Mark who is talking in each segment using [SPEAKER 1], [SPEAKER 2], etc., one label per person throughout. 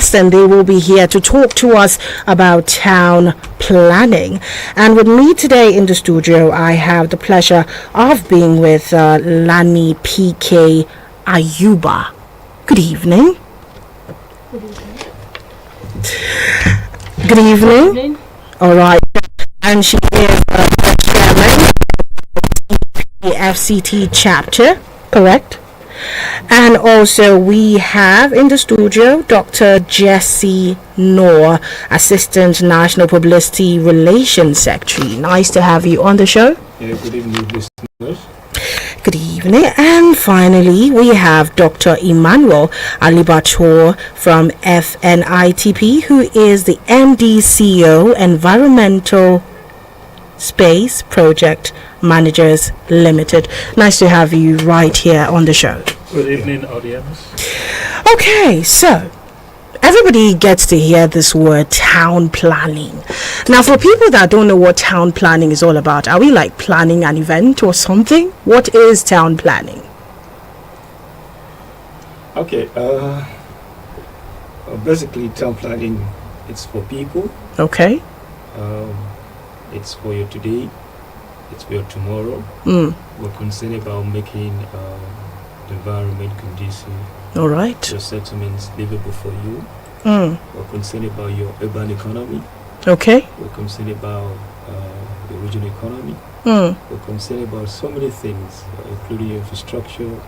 [SPEAKER 1] guest, and they will be here to talk to us about town planning. And with me today in the studio, I have the pleasure of being with Lani PK Ayuba. Good evening. Good evening. All right. And she is the chairman of the FCT chapter, correct? And also we have in the studio Dr. Jesse Noor, Assistant National Publicity Relations Secretary. Nice to have you on the show.
[SPEAKER 2] Yeah, good evening, listeners.
[SPEAKER 1] Good evening. And finally, we have Dr. Emmanuel Alibator from FNITP, who is the MD CEO, Environmental Space Project Managers Limited. Nice to have you right here on the show.
[SPEAKER 2] Good evening, audience.
[SPEAKER 1] Okay, so everybody gets to hear this word town planning. Now, for people that don't know what town planning is all about, are we like planning an event or something? What is town planning?
[SPEAKER 2] Okay, basically town planning, it's for people.
[SPEAKER 1] Okay.
[SPEAKER 2] It's for your today, it's for your tomorrow. We're concerned about making the environment conducive.
[SPEAKER 1] All right.
[SPEAKER 2] Your settlements livable for you. We're concerned about your urban economy.
[SPEAKER 1] Okay.
[SPEAKER 2] We're concerned about the regional economy. We're concerned about so many things, including infrastructure.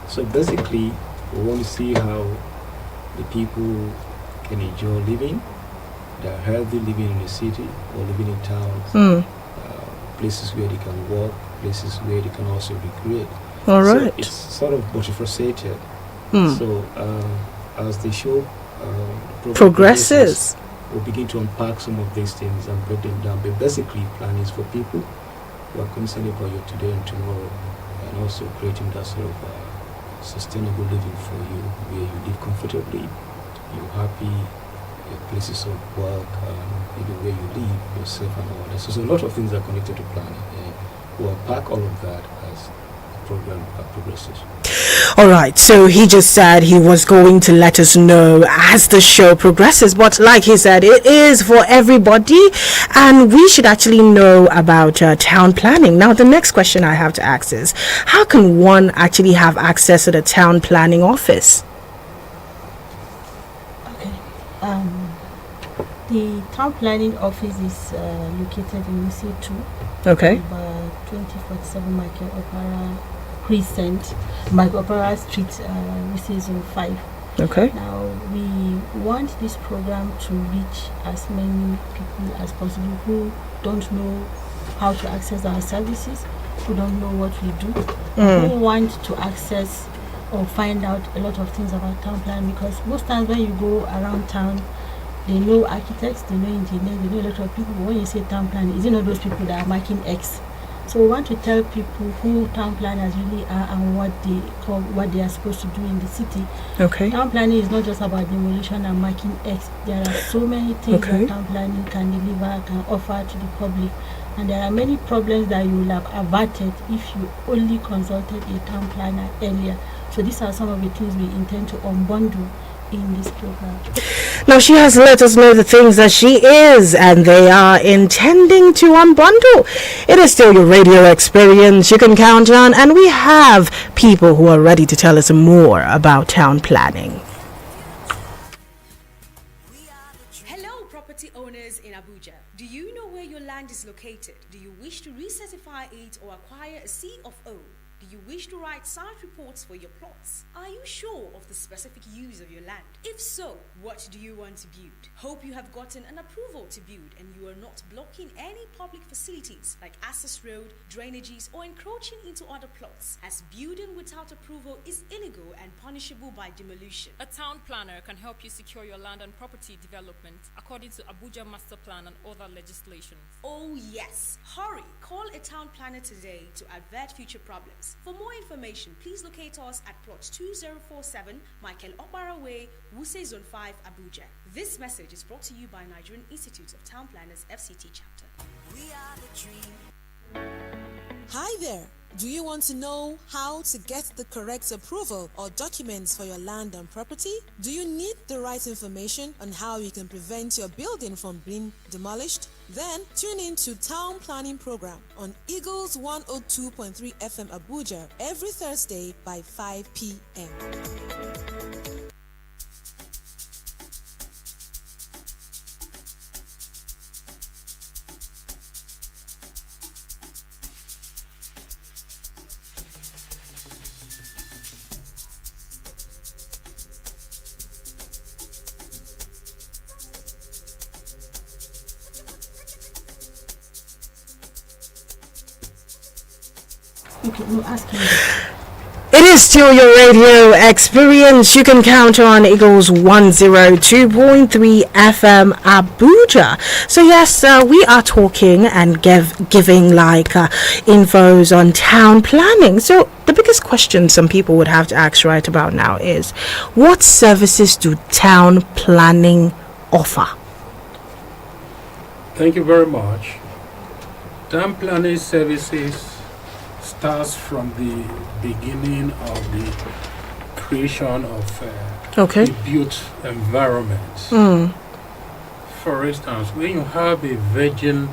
[SPEAKER 2] So basically, we want to see how the people can enjoy living. They're healthy living in the city or living in towns. Places where they can walk, places where they can also recreate.
[SPEAKER 1] All right.
[SPEAKER 2] So it's sort of multifaceted. So as the show
[SPEAKER 1] progresses,
[SPEAKER 2] we'll begin to unpack some of these things and break them down. But basically, plan is for people who are concerned about your today and tomorrow, and also creating that sort of sustainable living for you, where you live comfortably, you're happy, your places of work, even where you live, yourself and all that. So a lot of things are connected to planning. We'll unpack all of that as the program progresses.
[SPEAKER 1] All right, so he just said he was going to let us know as the show progresses, but like he said, it is for everybody, and we should actually know about town planning. Now, the next question I have to ask is, how can one actually have access to the town planning office?
[SPEAKER 3] Okay, the town planning office is located in UC2.
[SPEAKER 1] Okay.
[SPEAKER 3] Number 2047 Michael Opera Crescent, Michael Opera Street, which is Zone 5.
[SPEAKER 1] Okay.
[SPEAKER 3] Now, we want this program to reach as many people as possible who don't know how to access our services, who don't know what we do, who want to access or find out a lot of things about town planning, because most times when you go around town, they know architects, they know engineers, they know a lot of people, but when you say town planning, is it not those people that are marking X? So we want to tell people who town planners really are and what they are supposed to do in the city.
[SPEAKER 1] Okay.
[SPEAKER 3] Town planning is not just about demolition and marking X. There are so many things that town planning can deliver, can offer to the public. And there are many problems that you will have averted if you only consulted a town planner earlier. So these are some of the things we intend to unbundle in this program.
[SPEAKER 1] Now, she has let us know the things that she is and they are intending to unbundle. It is still your radio experience you can count on, and we have people who are ready to tell us more about town planning.
[SPEAKER 4] Hello, property owners in Abuja. Do you know where your land is located? Do you wish to recertify it or acquire a C of O? Do you wish to write site reports for your plots? Are you sure of the specific use of your land? If so, what do you want to build? Hope you have gotten an approval to build and you are not blocking any public facilities like access road, drainages, or encroaching into other plots, as building without approval is illegal and punishable by demolition.
[SPEAKER 5] A town planner can help you secure your land and property development according to Abuja Master Plan and other legislations.
[SPEAKER 4] Oh yes! Hurry! Call a town planner today to avert future problems. For more information, please locate us at plot 2047 Michael Opera Way, Wuse Zone 5, Abuja. This message is brought to you by Nigerian Institute of Town Planners FCT chapter. We are the dream.
[SPEAKER 6] Hi there! Do you want to know how to get the correct approval or documents for your land and property? Do you need the right information on how you can prevent your building from being demolished? Then tune in to Town Planning Program on Eagles 102.3 FM Abuja every Thursday by 5 p.m.
[SPEAKER 3] Okay, we'll ask you.
[SPEAKER 1] It is still your radio experience. You can count on Eagles 102.3 FM Abuja. So yes, we are talking and giving infos on town planning. So the biggest question some people would have to ask right about now is, what services do town planning offer?
[SPEAKER 2] Thank you very much. Town planning services starts from the beginning of the creation of
[SPEAKER 1] Okay.
[SPEAKER 2] the built environment. For instance, when you have a virgin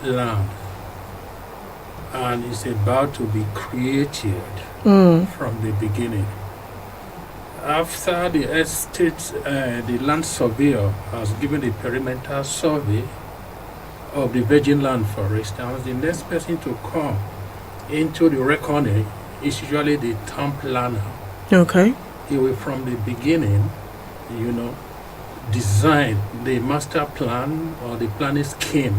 [SPEAKER 2] land and it's about to be created from the beginning, after the estate, the land surveyor has given a perimeter survey of the virgin land, for instance, the next person to come into the reckoning is usually the town planner.
[SPEAKER 1] Okay.
[SPEAKER 2] He will from the beginning, design the master plan or the planning scheme,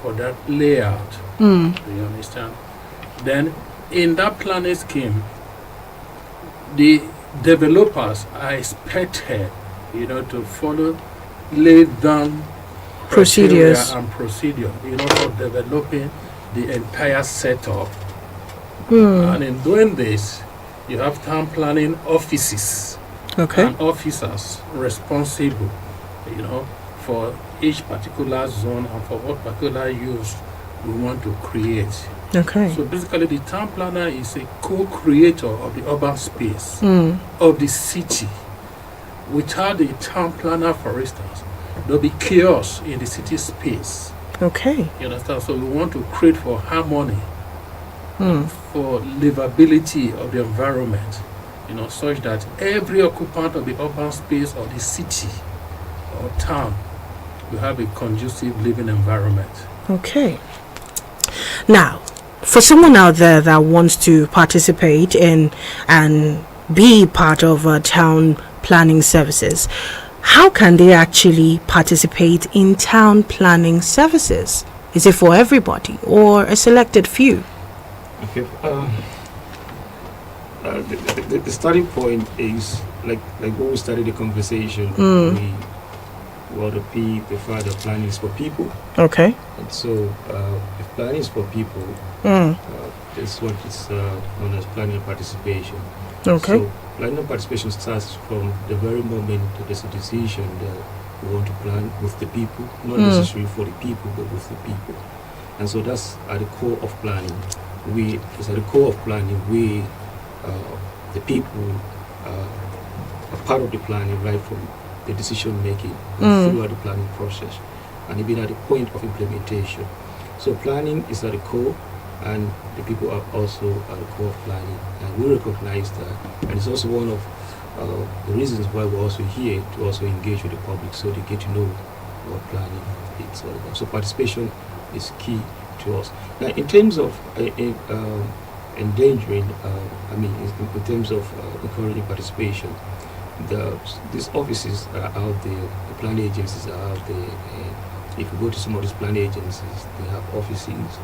[SPEAKER 2] for that layout. You understand? Then in that planning scheme, the developers are expected, to follow laid down
[SPEAKER 1] Procedures.
[SPEAKER 2] and procedure, for developing the entire setup. And in doing this, you have town planning offices
[SPEAKER 1] Okay.
[SPEAKER 2] and officers responsible, for each particular zone and for what particular use we want to create.
[SPEAKER 1] Okay.
[SPEAKER 2] So basically, the town planner is a co-creator of the urban space of the city. Without the town planner, for instance, there'll be chaos in the city space.
[SPEAKER 1] Okay.
[SPEAKER 2] You understand? So we want to create for harmony, for livability of the environment, such that every occupant of the urban space or the city or town will have a conducive living environment.
[SPEAKER 1] Okay. Now, for someone out there that wants to participate in and be part of town planning services, how can they actually participate in town planning services? Is it for everybody or a selected few?
[SPEAKER 2] Okay. The starting point is like when we started the conversation. The father planning is for people.
[SPEAKER 1] Okay.
[SPEAKER 2] And so, if planning is for people, this is what is known as planning and participation.
[SPEAKER 1] Okay.
[SPEAKER 2] So, planning and participation starts from the very moment that there's a decision that we want to plan with the people, not necessarily for the people, but with the people. And so that's at the core of planning. It's at the core of planning. The people, are part of the planning right from the decision making throughout the planning process, and even at the point of implementation. So planning is at the core, and the people are also at the core of planning, and we recognize that. And it's also one of the reasons why we're also here to also engage with the public, so they get to know what planning is all about. So participation is key to us. Now, in terms of endangering, in terms of encouraging participation, these offices are out there, the planning agencies are out there. If you go to some of these planning agencies, they have offices,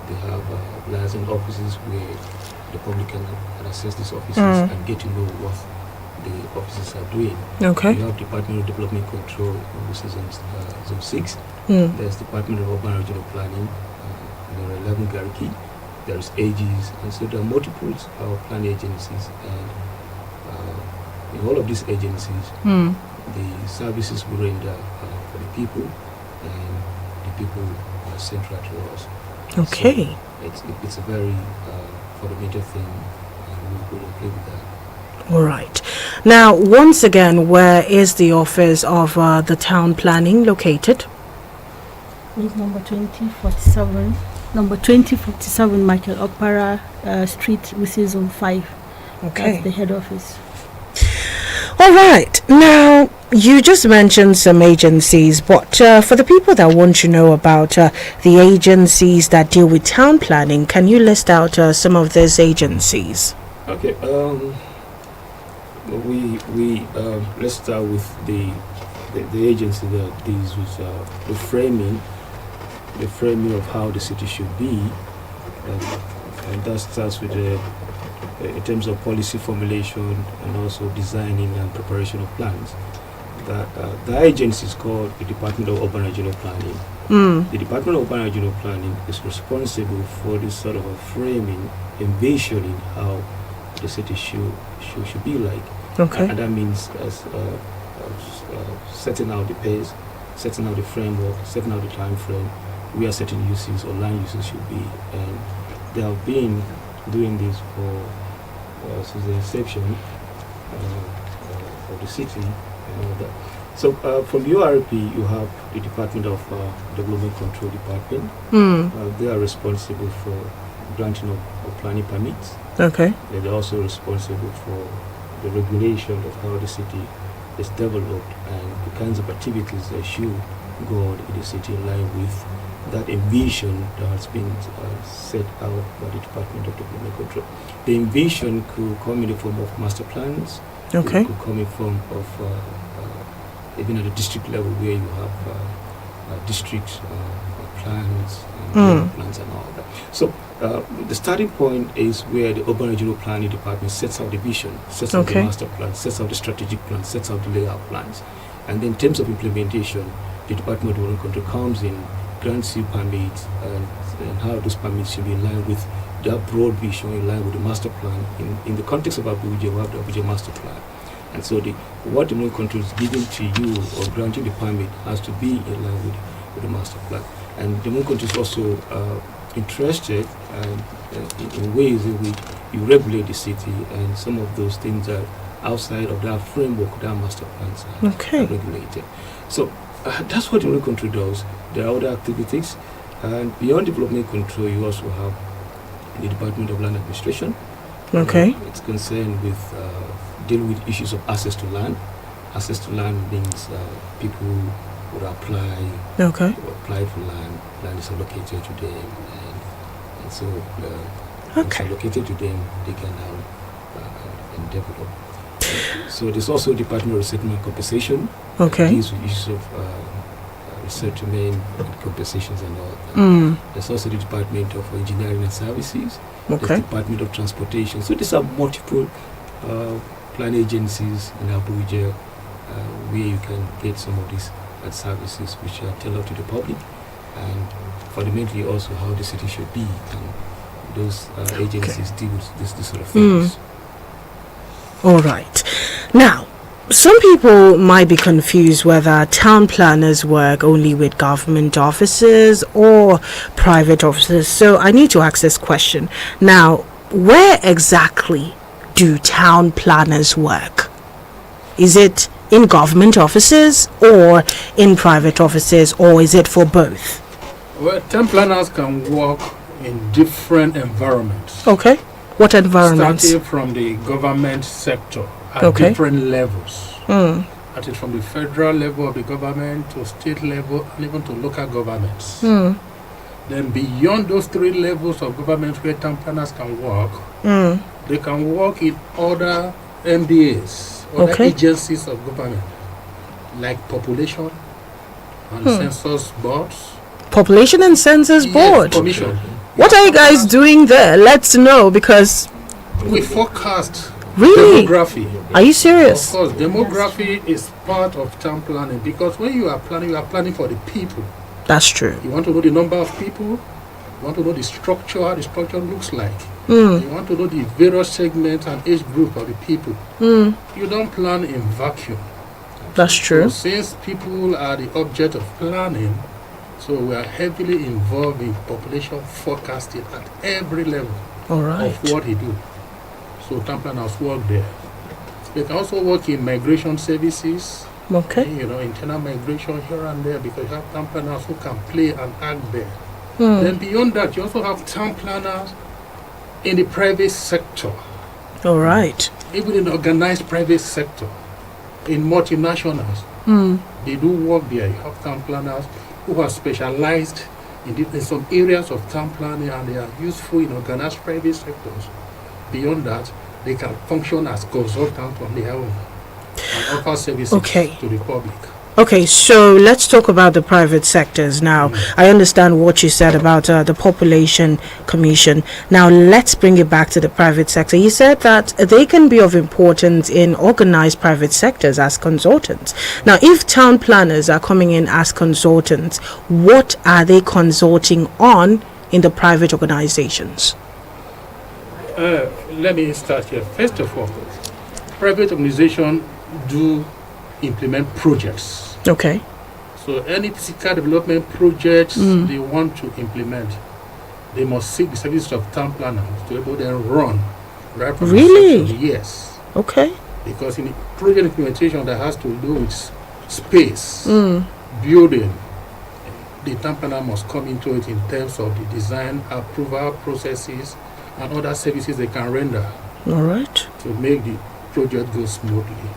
[SPEAKER 2] they have liaison offices where the public can access these offices and get to know what the offices are doing.
[SPEAKER 1] Okay.
[SPEAKER 2] You have Department of Development Control, which is in Zone 6. There's Department of Urban Regional Planning, there are 11 Gariki, there's AGs, and so there are multiple planning agencies, and in all of these agencies, the services we render for the people, and the people are central to us.
[SPEAKER 1] Okay.
[SPEAKER 2] So it's a very fundamental thing, and we will play with that.
[SPEAKER 1] All right. Now, once again, where is the office of the town planning located?
[SPEAKER 3] It's number 2047. Number 2047 Michael Opera Street, which is on 5.
[SPEAKER 1] Okay.
[SPEAKER 3] That's the head office.
[SPEAKER 1] All right. Now, you just mentioned some agencies, but for the people that want to know about the agencies that deal with town planning, can you list out some of these agencies?
[SPEAKER 2] Okay. We let's start with the agency that deals with the framing of how the city should be, and that starts with in terms of policy formulation and also designing and preparation of plans. The agency is called the Department of Urban Regional Planning. The Department of Urban Regional Planning is responsible for this sort of a framing, envisioning how the city should be like.
[SPEAKER 1] Okay.
[SPEAKER 2] And that means setting out the pace, setting out the framework, setting out the time frame, where certain uses or land uses should be. And they have been doing this since the inception of the city and all that. So from URP, you have the Department of Development Control Department. They are responsible for granting of planning permits.
[SPEAKER 1] Okay.
[SPEAKER 2] They're also responsible for the regulation of how the city is developed and the kinds of activities that should go on in the city in line with that envision that has been set out by the Department of Development Control. The envision could come in the form of master plans.
[SPEAKER 1] Okay.
[SPEAKER 2] It could come in form of even at the district level where you have district plans and plans and all that. So the starting point is where the Urban Regional Planning Department sets out the vision, sets out the master plan, sets out the strategic plan, sets out the layout plans. And then in terms of implementation, the Department of Development Control comes in, grants you permits, and how those permits should be in line with that broad vision, in line with the master plan. In the context of Abuja, we have the Abuja master plan. And so what the Development Control is giving to you or granting the permit has to be in line with the master plan. And the Development Control is also interested in ways in which you regulate the city, and some of those things are outside of that framework, that master plans are regulated. So that's what development control does. There are other activities, and beyond development control, you also have the Department of Land Administration.
[SPEAKER 1] Okay.
[SPEAKER 2] It's concerned with dealing with issues of access to land. Access to land means people would apply.
[SPEAKER 1] Okay.
[SPEAKER 2] Apply for land. Land is allocated to them, and so it's allocated to them. They can now and develop. So there's also a Department of Resettlement and Compensation.
[SPEAKER 1] Okay.
[SPEAKER 2] Deals with issues of resettlement and compensations and all that. There's also the Department of Engineering and Services.
[SPEAKER 1] Okay.
[SPEAKER 2] There's Department of Transportation. So these are multiple plan agencies in Abuja where you can get some of these services which are tailored to the public, and fundamentally also how the city should be. And those agencies deal with this sort of things.
[SPEAKER 1] All right. Now, some people might be confused whether town planners work only with government offices or private offices. So I need to ask this question. Now, where exactly do town planners work? Is it in government offices or in private offices, or is it for both?
[SPEAKER 7] Well, town planners can work in different environments.
[SPEAKER 1] Okay. What environments?
[SPEAKER 7] Starting from the government sector at different levels. That is from the federal level of the government to state level and even to local governments. Then beyond those three levels of government where town planners can work, they can work in other MDAs, other agencies of government, like population and census boards.
[SPEAKER 1] Population and Census Board?
[SPEAKER 7] Commission.
[SPEAKER 1] What are you guys doing there? Let's know, because
[SPEAKER 7] we forecast
[SPEAKER 1] demography. Are you serious?
[SPEAKER 7] Of course, demography is part of town planning, because when you are planning for the people.
[SPEAKER 1] That's true.
[SPEAKER 7] You want to know the number of people, you want to know the structure, how the structure looks like. You want to know the various segments and age group of the people. You don't plan in vacuum.
[SPEAKER 1] That's true.
[SPEAKER 7] So since people are the object of planning, So we are heavily involved in population forecasting at every level of what he do. So town planners work there. They can also work in migration services.
[SPEAKER 1] Okay.
[SPEAKER 7] Internal migration here and there, because you have town planners who can play and act there. Then beyond that, you also have town planners in the private sector.
[SPEAKER 1] All right.
[SPEAKER 7] Even in the organized private sector, in multinationals, they do work there. You have town planners who are specialized in some areas of town planning, and they are useful in organized private sectors. Beyond that, they can function as consultants on their own and offer services to the public.
[SPEAKER 1] Okay, so let's talk about the private sectors now. I understand what you said about the Population Commission. Now let's bring it back to the private sector. You said that they can be of importance in organized private sectors as consultants. Now, if town planners are coming in as consultants, what are they consulting on in the private organizations?
[SPEAKER 7] Let me start here. First of all, private organizations do implement projects.
[SPEAKER 1] Okay.
[SPEAKER 7] So any physical development projects they want to implement, they must seek the services of town planners to be able to run right from
[SPEAKER 1] Really?
[SPEAKER 7] the section. Yes.
[SPEAKER 1] Okay.
[SPEAKER 7] Because in the project implementation that has to do with space, building, the town planner must come into it in terms of the design, approval processes, and other services they can render.
[SPEAKER 1] All right.
[SPEAKER 7] To make the project go smoothly.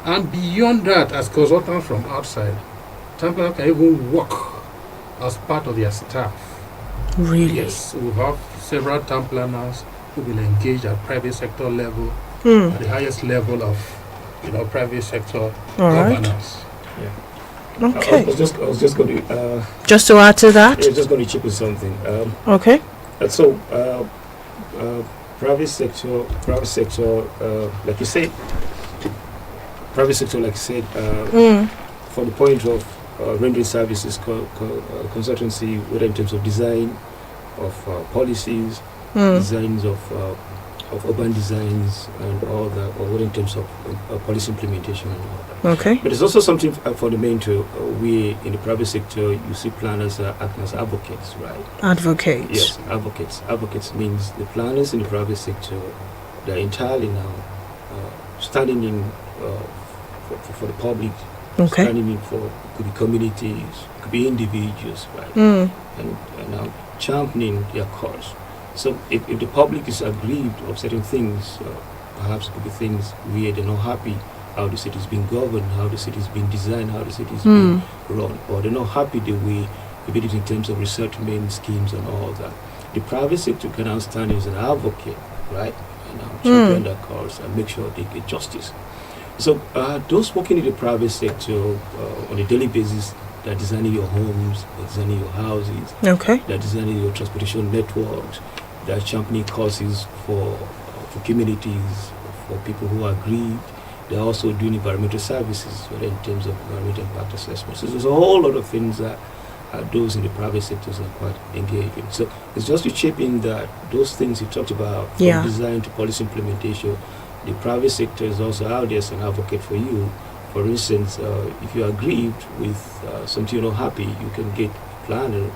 [SPEAKER 7] And beyond that, as consultants from outside, town planners can even work as part of their staff.
[SPEAKER 1] Really?
[SPEAKER 7] Yes, we have several town planners who will engage at private sector level, at the highest level of private sector governance.
[SPEAKER 2] Yeah.
[SPEAKER 1] Okay.
[SPEAKER 2] I was just going to
[SPEAKER 1] just to add to that.
[SPEAKER 2] Yeah, just going to chip in something.
[SPEAKER 1] Okay.
[SPEAKER 2] So private sector, like you said, from the point of rendering services, consultancy, whether in terms of design of policies, designs of urban designs and all that, or whether in terms of policy implementation and all that.
[SPEAKER 1] Okay.
[SPEAKER 2] But there's also something fundamental. We in the private sector, you see planners acting as advocates, right?
[SPEAKER 1] Advocates.
[SPEAKER 2] Yes, advocates. Advocates means the planners in the private sector, they're entirely now standing in for the public, standing in for, could be communities, could be individuals, right? And now championing their cause. So if the public is aggrieved of certain things, perhaps it could be things where they're not happy how the city is being governed, how the city is being designed, how the city is being run, or they're not happy the way we did it in terms of resettlement schemes and all that. The private sector can now stand as an advocate, right? And now champion that cause and make sure they get justice. So those working in the private sector on a daily basis, they're designing your homes, they're designing your houses, they're designing your transportation networks, they're championing causes for communities, for people who are grieved. They're also doing environmental services, whether in terms of environmental impact assessment. So there's a whole lot of things that those in the private sectors are quite engaged in. So it's just to chip in that those things you talked about, from design to policy implementation, the private sector is also out there as an advocate for you. For instance, if you are aggrieved with something you're not happy, you can get a planner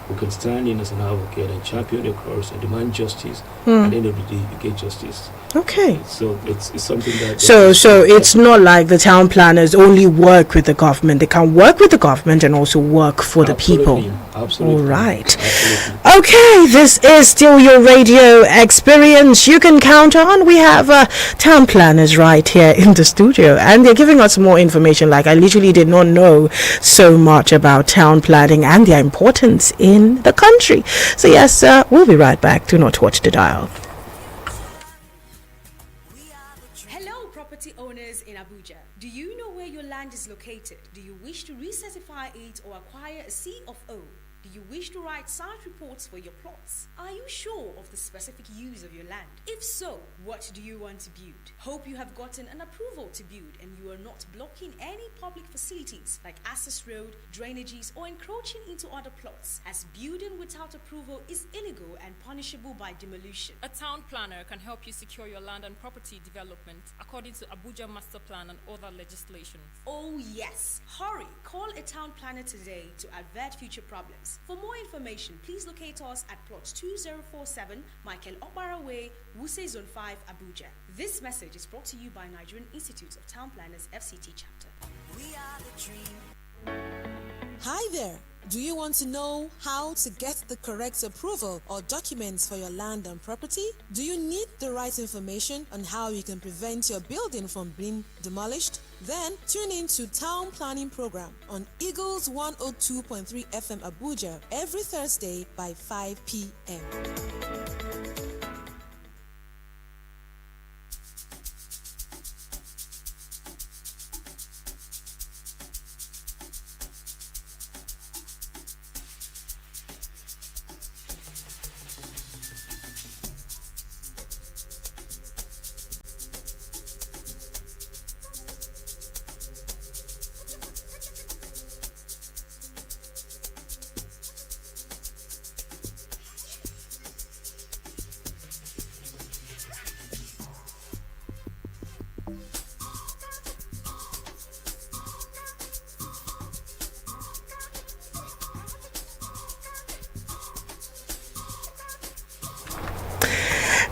[SPEAKER 2] who can stand in as an advocate and champion your cause and demand justice. At the end of the day, you get justice.
[SPEAKER 1] Okay.
[SPEAKER 2] So it's something that...
[SPEAKER 1] So it's not like the town planners only work with the government. They can work with the government and also work for the people.
[SPEAKER 2] Absolutely.
[SPEAKER 1] All right.
[SPEAKER 2] Absolutely.
[SPEAKER 1] Okay, this is still your radio experience. You can count on. We have town planners right here in the studio, and they're giving us more information. Like, I literally did not know so much about town planning and their importance in the country. So yes, we'll be right back. Do not watch the dial.
[SPEAKER 4] Hello, property owners in Abuja. Do you know where your land is located? Do you wish to recertify it or acquire a C of O? Do you wish to write site reports for your plots? Are you sure of the specific use of your land? If so, what do you want to build? Hope you have gotten an approval to build and you are not blocking any public facilities like access road, drainages, or encroaching into other plots, as building without approval is illegal and punishable by demolition.
[SPEAKER 5] A town planner can help you secure your land and property development according to Abuja Master Plan and other legislation.
[SPEAKER 4] Oh yes! Hurry! Call a town planner today to avert future problems. For more information, please locate us at plot 2047 Michael Okbara Way, Wuse Zone 5, Abuja. This message is brought to you by Nigerian Institute of Town Planners FCT chapter.
[SPEAKER 6] We are the dream. Hi there. Do you want to know how to get the correct approval or documents for your land and property? Do you need the right information on how you can prevent your building from being demolished? Then tune in to Town Planning Program on Eagles 102.3 FM Abuja every Thursday by 5 p.m.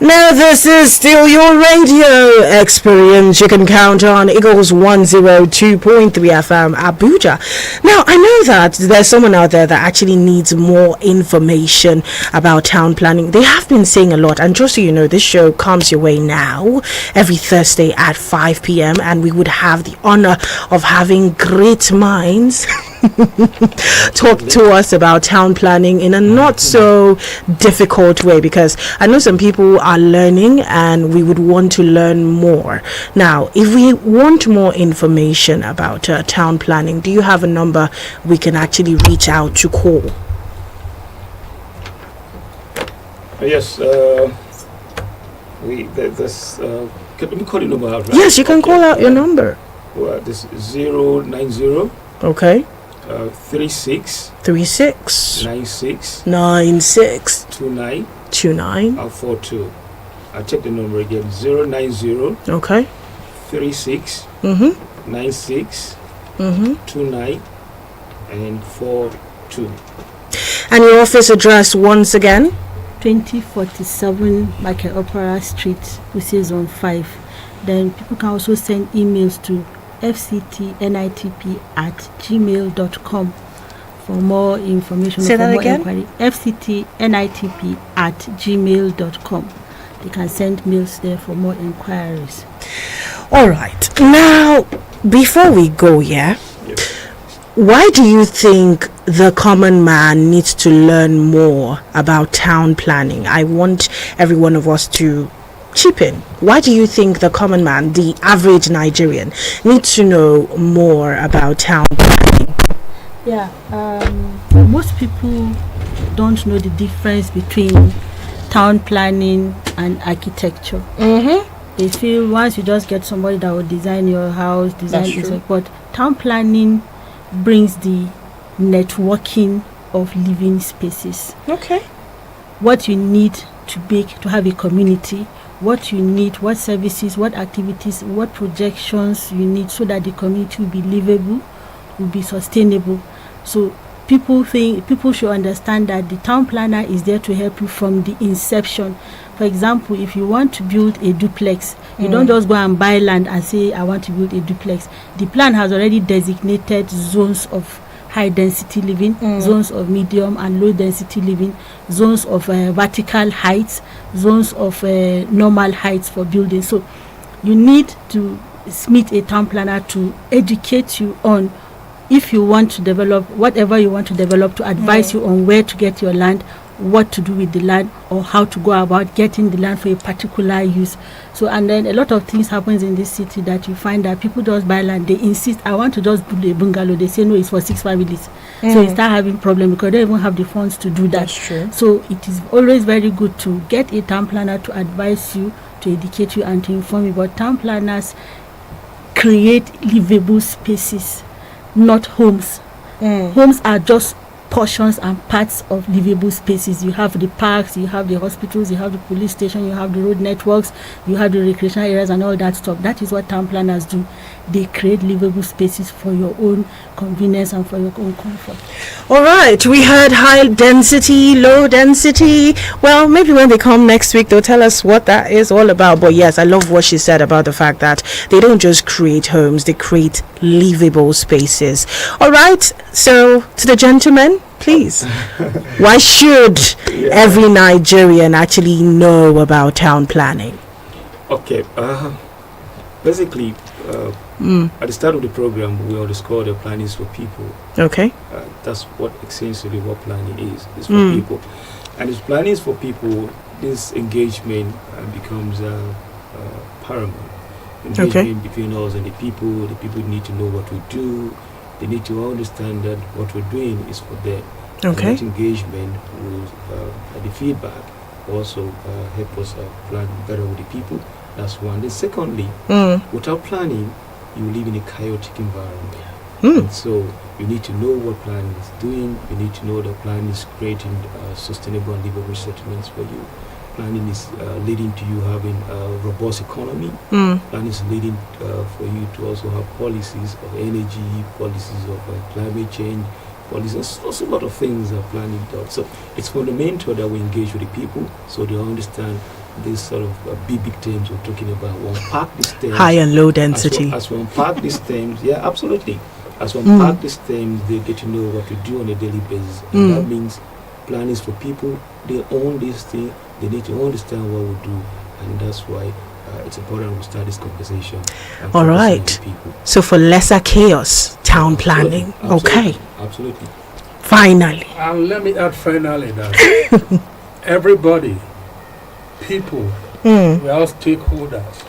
[SPEAKER 1] Now this is still your radio experience. You can count on Eagles 102.3 FM Abuja. Now I know that there's someone out there that actually needs more information about town planning. They have been saying a lot, and just so you know, this show comes your way now every Thursday at 5 p.m. and we would have the honor of having great minds talk to us about town planning in a not so difficult way, because I know some people are learning and we would want to learn more. Now, if we want more information about town planning, do you have a number we can actually reach out to call?
[SPEAKER 2] Yes, can we call the number out? Right?
[SPEAKER 1] Yes, you can call out your number.
[SPEAKER 2] Well, this is 090.
[SPEAKER 1] Okay.
[SPEAKER 2] 36
[SPEAKER 1] 96
[SPEAKER 2] 29 42. I'll check the number again. 090.
[SPEAKER 1] Okay.
[SPEAKER 2] 36 96 29 and 42.
[SPEAKER 1] And your office address once again?
[SPEAKER 3] 2047 Michael Opera Street, Wuse Zone 5. Then people can also send emails to fctnitp@gmail.com for more information.
[SPEAKER 1] Say that again?
[SPEAKER 3] Inquiry. fctnitp@gmail.com. They can send mails there for more inquiries.
[SPEAKER 1] All right. Now, before we go, why do you think the common man needs to learn more about town planning? I want every one of us to chip in. Why do you think the common man, the average Nigerian, needs to know more about town planning?
[SPEAKER 3] Most people don't know the difference between town planning and architecture. They feel once you just get somebody that will design your house, but town planning brings the networking of living spaces.
[SPEAKER 1] Okay.
[SPEAKER 3] What you need to have a community, what you need, what services, what activities, what projections you need so that the community will be livable, will be sustainable. So people should understand that the town planner is there to help you from the inception. For example, if you want to build a duplex, you don't just go and buy land and say, I want to build a duplex. The plan has already designated zones of high density living, zones of medium and low density living, zones of vertical heights, zones of normal heights for building. So you need to meet a town planner to educate you on, if you want to develop whatever you want to develop, to advise you on where to get your land, what to do with the land or how to go about getting the land for a particular use. So, and then a lot of things happens in this city that you find that people just buy land, they insist, I want to just build a bungalow. They say no, it's for 6 families. So you start having problem because they don't even have the funds to do that.
[SPEAKER 1] That's true.
[SPEAKER 3] So it is always very good to get a town planner to advise you, to educate you and to inform you. But town planners create livable spaces, not homes. Homes are just portions and parts of livable spaces. You have the parks, you have the hospitals, you have the police station, you have the road networks, you have the recreational areas and all that stuff. That is what town planners do. They create livable spaces for your own convenience and for your own comfort.
[SPEAKER 1] All right, we heard high density, low density. Well, maybe when they come next week, they'll tell us what that is all about. But yes, I love what she said about the fact that they don't just create homes, they create livable spaces. All right, so to the gentleman, please, why should every Nigerian actually know about town planning?
[SPEAKER 2] Okay, basically, at the start of the program, we underscore the planning is for people.
[SPEAKER 1] Okay.
[SPEAKER 2] That's what essentially what planning is. It's for people. And if planning is for people, this engagement becomes paramount. Engagement between us and the people need to know what we do. They need to understand that what we're doing is for them.
[SPEAKER 1] Okay.
[SPEAKER 2] And that engagement will, the feedback also help us plan better with the people. That's one. Then secondly, without planning, you live in a chaotic environment. And so you need to know what planning is doing. You need to know that planning is creating sustainable and livable settlements for you. Planning is leading to you having a robust economy. Planning is leading for you to also have policies of energy, policies of climate change, policies. Also a lot of things are planning does. So it's fundamental that we engage with the people so they understand this sort of big terms we're talking about. We'll unpack these terms.
[SPEAKER 1] High and low density.
[SPEAKER 2] As we unpack these terms, yeah, absolutely. As we unpack these terms, they get to know what to do on a daily basis. And that means plan is for people. They own this thing. They need to understand what we do. And that's why it's important we start this conversation.
[SPEAKER 1] All right. So for lesser chaos, town planning.
[SPEAKER 2] Absolutely.
[SPEAKER 1] Okay.
[SPEAKER 2] Absolutely.
[SPEAKER 1] Finally.
[SPEAKER 7] And let me add finally that everybody, people, we are all stakeholders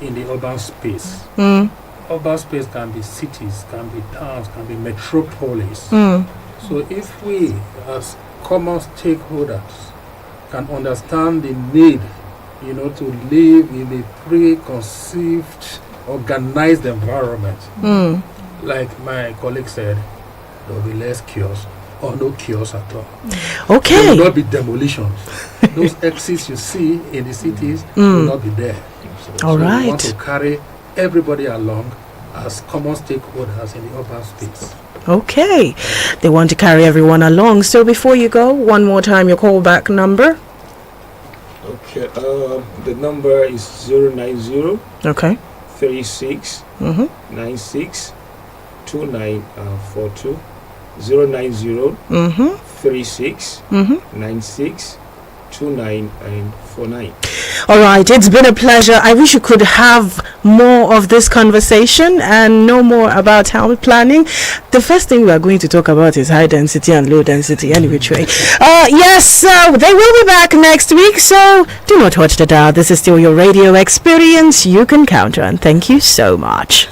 [SPEAKER 7] in the urban space. Urban space can be cities, can be towns, can be metropolis. So if we as common stakeholders can understand the need, to live in a preconceived, organized environment, like my colleague said, there will be less chaos or no chaos at all.
[SPEAKER 1] Okay.
[SPEAKER 7] There will not be demolitions. Those exits you see in the cities will not be there.
[SPEAKER 1] All right.
[SPEAKER 7] We want to carry everybody along as common stakeholders in the urban space.
[SPEAKER 1] Okay. They want to carry everyone along. So before you go, one more time, your callback number.
[SPEAKER 2] Okay. The number is 090.
[SPEAKER 1] Okay.
[SPEAKER 2] 36 96 2942. 090 36 96 29 and 49.
[SPEAKER 1] All right, it's been a pleasure. I wish you could have more of this conversation and know more about town planning. The first thing we are going to talk about is high density and low density anyway. Yes, they will be back next week, so do not watch the dial. This is still your radio experience you can count on. Thank you so much.